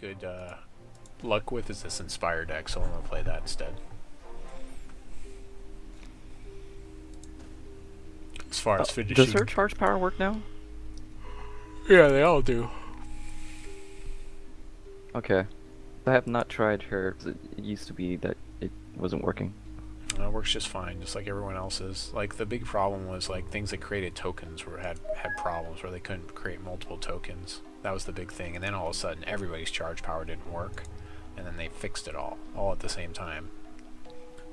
good luck with is this Inspire deck, so I'm going to play that instead. As far as finishing... Does her charge power work now? Yeah, they all do. Okay. I have not tried her, 'cause it used to be that it wasn't working. It works just fine, just like everyone else's. Like, the big problem was, like, things that created tokens had problems where they couldn't create multiple tokens. That was the big thing, and then all of a sudden, everybody's charge power didn't work, and then they fixed it all at the same time.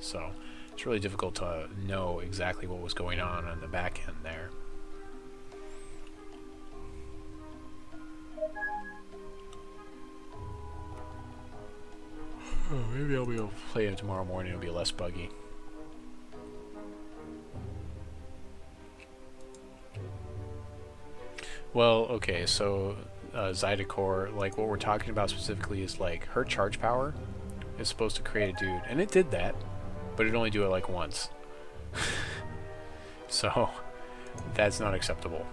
So, it's really difficult to know exactly what was going on the back end there. Oh, maybe I'll be able to play it tomorrow morning, it'll be less buggy. Well, okay, so Zydecore, like what we're talking about specifically is like her charge power is supposed to create a dude, and it did that, but it only do it like once. So that's not acceptable.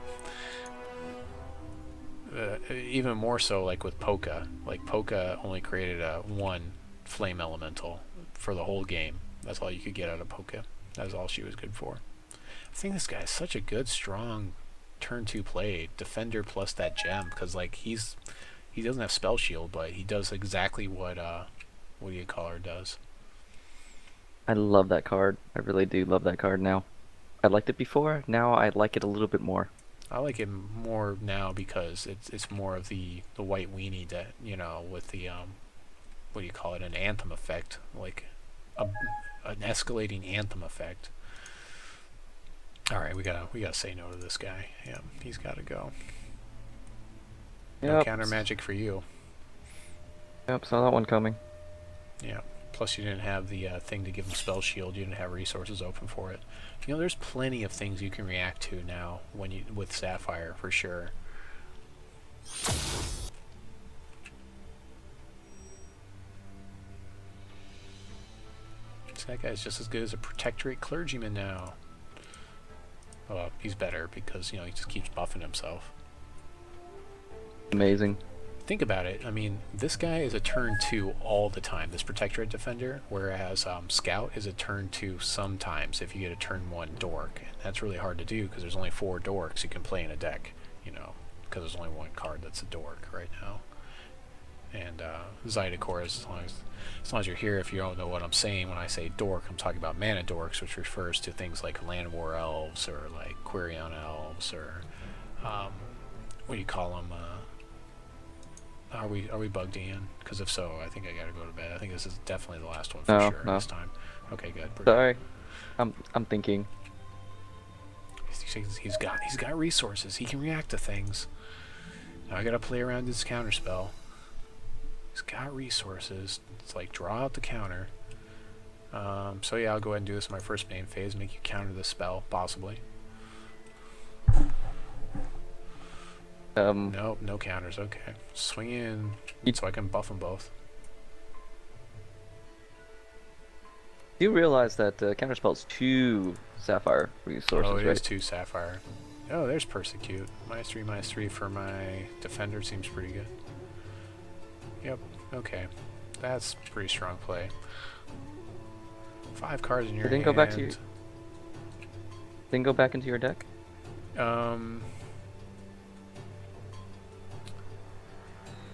Even more so like with Poka. Like Poka only created one flame elemental for the whole game. That's all you could get out of Poka. That's all she was good for. I think this guy is such a good, strong turn 2 play defender plus that gem, because like he doesn't have spell shield, but he does exactly what do you call her does. I love that card. I really do love that card now. I liked it before, now I like it a little bit more. I like it more now because it's more of the white weenie that, you know, with the what do you call it, an anthem effect, like an escalating anthem effect. All right, we gotta say no to this guy. Yeah, he's gotta go. No counter magic for you. Yep, saw that one coming. Yeah. Plus, you didn't have the thing to give him spell shield. You didn't have resources open for it. You know, there's plenty of things you can react to now with Sapphire for sure. So that guy's just as good as a Protectorate Clergyman now. Well, he's better because, you know, he just keeps buffing himself. Amazing. Think about it. I mean, this guy is a turn 2 all the time, this Protectorate Defender, whereas Scout is a turn 2 sometimes if you get a turn 1 Dork. And that's really hard to do because there's only 4 Dorks you can play in a deck, you know, because there's only one card that's a Dork right now. And Zydecore, as long as you're here, if you don't know what I'm saying when I say Dork, I'm talking about Mana Dorks, which refers to things like Land War Elves or like Quirion Elves or what do you call them? Are we bugged in? Because if so, I think I gotta go to bed. I think this is definitely the last one for sure this time. Okay, good. Sorry, I'm thinking. He's got resources. He can react to things. Now I gotta play around his counter spell. He's got resources. It's like draw out the counter. So yeah, I'll go ahead and do this in my first main phase. Make you counter the spell, possibly. Nope, no counters. Okay, swing in so I can buff them both. Do you realize that counterspell's 2 Sapphire resources, Oh, it right? is 2 Sapphire. Oh, there's Persecute. -3/-3 for my defender seems pretty good. Yep, okay. That's pretty strong play. 5 cards in your hand. Didn't go back into your deck?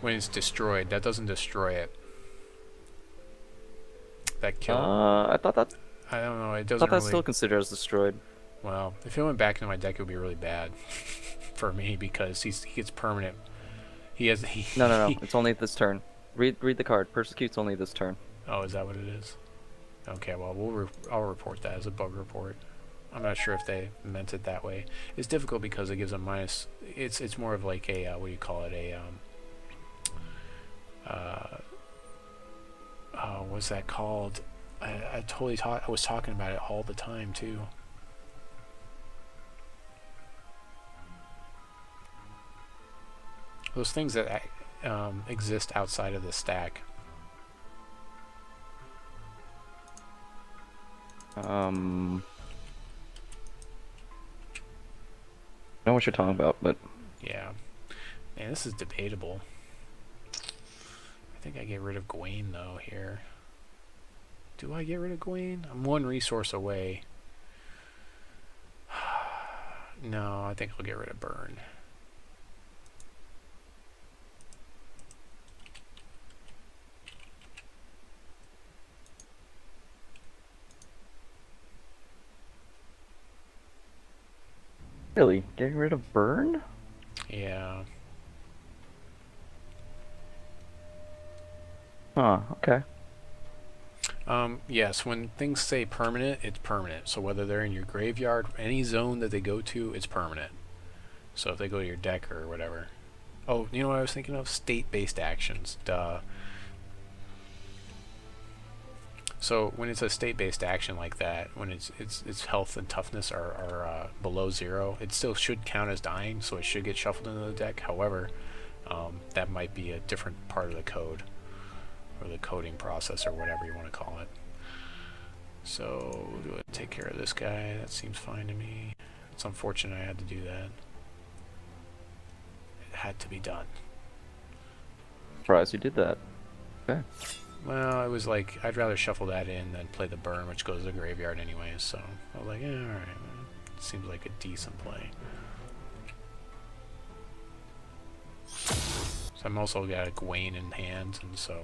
When it's destroyed, that doesn't destroy it. That kill. I thought that. I don't know. It I doesn't. thought that's really... still considered as destroyed. Well, if it went back into my deck, it would be really bad for me because he gets permanent. No. It's only this turn. Read the card. Persecute's only this turn. Oh, is that what it is? Okay. Well, I'll report that as a bug report. I'm not sure if they meant it that way. It's difficult because it gives a minus. It's more of like a what do you call it? What's that called? I was talking about it all the time too. Those things that exist outside of the stack. I know what you're talking about, but Yeah. Man, this is debatable. think I get rid of Gawaine though here. Do I get rid of Gawaine? I'm one resource away. No, I think I'll get rid of Burn. Really? Getting rid of Burn? Yeah. Huh, okay. Yes, when things say permanent, it's permanent. So whether they're in your graveyard, any zone that they go to, it's permanent. So if they go to your deck or whatever. Oh, you know what I was thinking of? State-based actions. Duh. So when it's a state-based action like that, when its health and toughness are below 0, it still should count as dying, so it should get shuffled into the deck. However, that might be a different part of the code, or the coding process, or whatever you want to call it. So do I take care of this guy? That seems fine to me. It's unfortunate I had to do that. It had to be done. Surprised you did that. Okay. Well, it was like, I'd rather shuffle that in than play the burn, which goes to the graveyard anyway, so I was like, yeah, alright, seems like a decent play. So I'm also got a Gawaine in hand, and so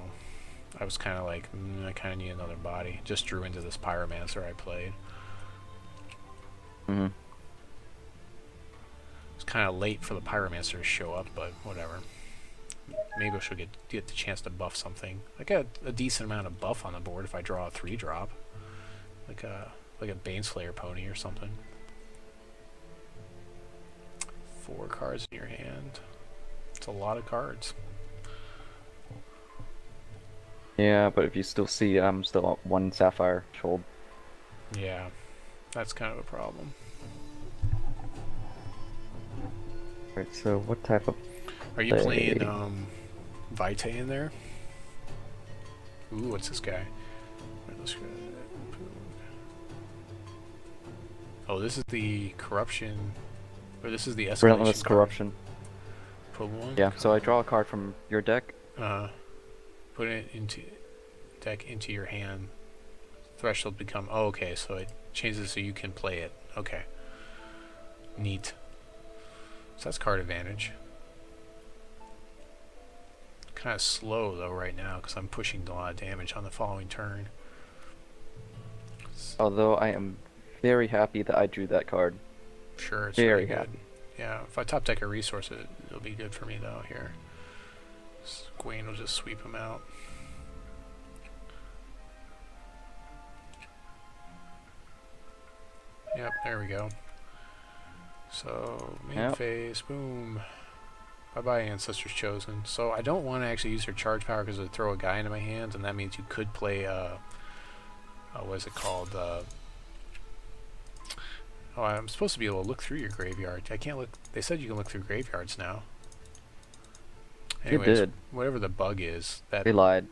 I was kind of like, I kind of need another body. Just drew into this Pyromancer I played. Mm-hmm. It's kind of late for the Pyromancer to show up, but whatever. Maybe I should get the chance to buff something. I got a decent amount of buff on the board if I draw a 3-drop, like a Baneslayer Pony or something. 4 cards in your hand. It's a lot of cards. Yeah, but if you still see, I'm still at 1 Sapphire Shoal. Yeah, that's kind of a problem. Alright, so what type of... Are you playing Vitae in there? Ooh, what's this guy? Oh, this is the corruption, or this is the escalation. Relentless Corruption. Put one. Yeah, so I draw a card from your deck. Put it into deck into your hand. Threshold become. Oh, okay, so it changes so you can play it. Okay. Neat. So that's card advantage. Kind of slow though right now because I'm pushing a lot of damage on the following turn. Although I am very happy that I drew that card. Sure, it's very really good. happy. Yeah, if I top deck a resource, it'll be good for me though. Here, Gawaine will just sweep him out. Yep, there we go. So main phase, boom. Bye-bye, Ancestors Chosen. So I don't want to actually use her charge power because it would throw a guy into my hands, and that means you could play, what is it called? Oh, I'm supposed to be able to look through your graveyard. I can't look. They said you can look through graveyards now. Anyways, it did. Whatever the bug is, They lied.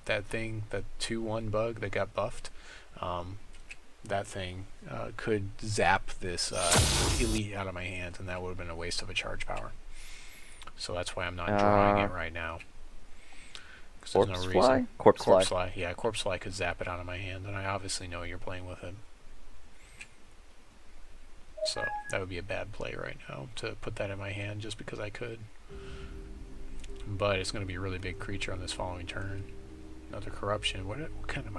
that thing, that 2/1 bug that got buffed, that thing could zap this elite out of my hands, and that would have been a waste of a charge power. So that's why I'm not drawing it right now. Corpse no Fly? reason. Corpse Fly. Fly. Yeah, Corpse Fly could zap it out of my hand, and I obviously know you're playing with it. So that would be a bad play right now to put that in my hand just because I could. But it's going to be a really big creature on this following turn. Another corruption. What kind of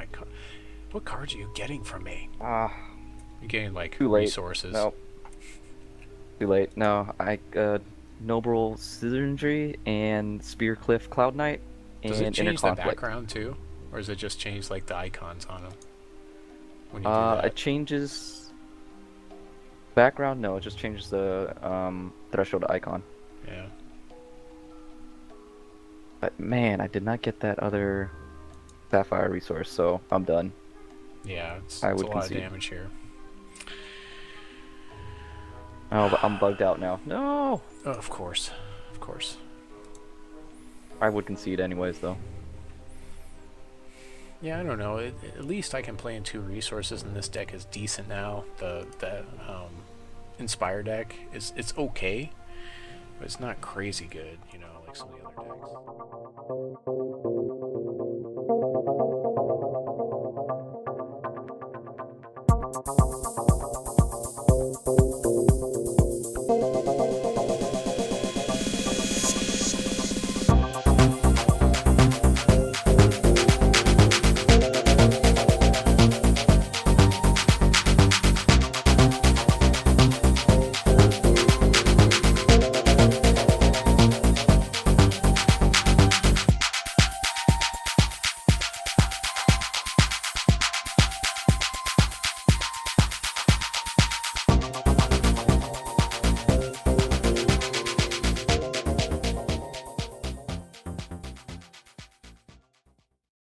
what cards are you getting from me? You're getting like Too late. resources. No. Too late. No, I Noble Citizenry and Spearcliff Cloud Knight and Does it change the Interconflict. background too, or does it just change like the icons on them? When you do that? It changes background. No, it just changes the threshold icon. Yeah. But man, I did not get that other Sapphire resource, so I'm done. Yeah, it's I a would lot concede. of damage here. Oh, but I'm bugged out now. No! Oh, of course. Of course. I would concede anyways, though. Yeah, I don't know. At least I can play in 2 resources, and this deck is decent now. The Inspire deck it's okay, but it's not crazy good, you know, like some of the other decks.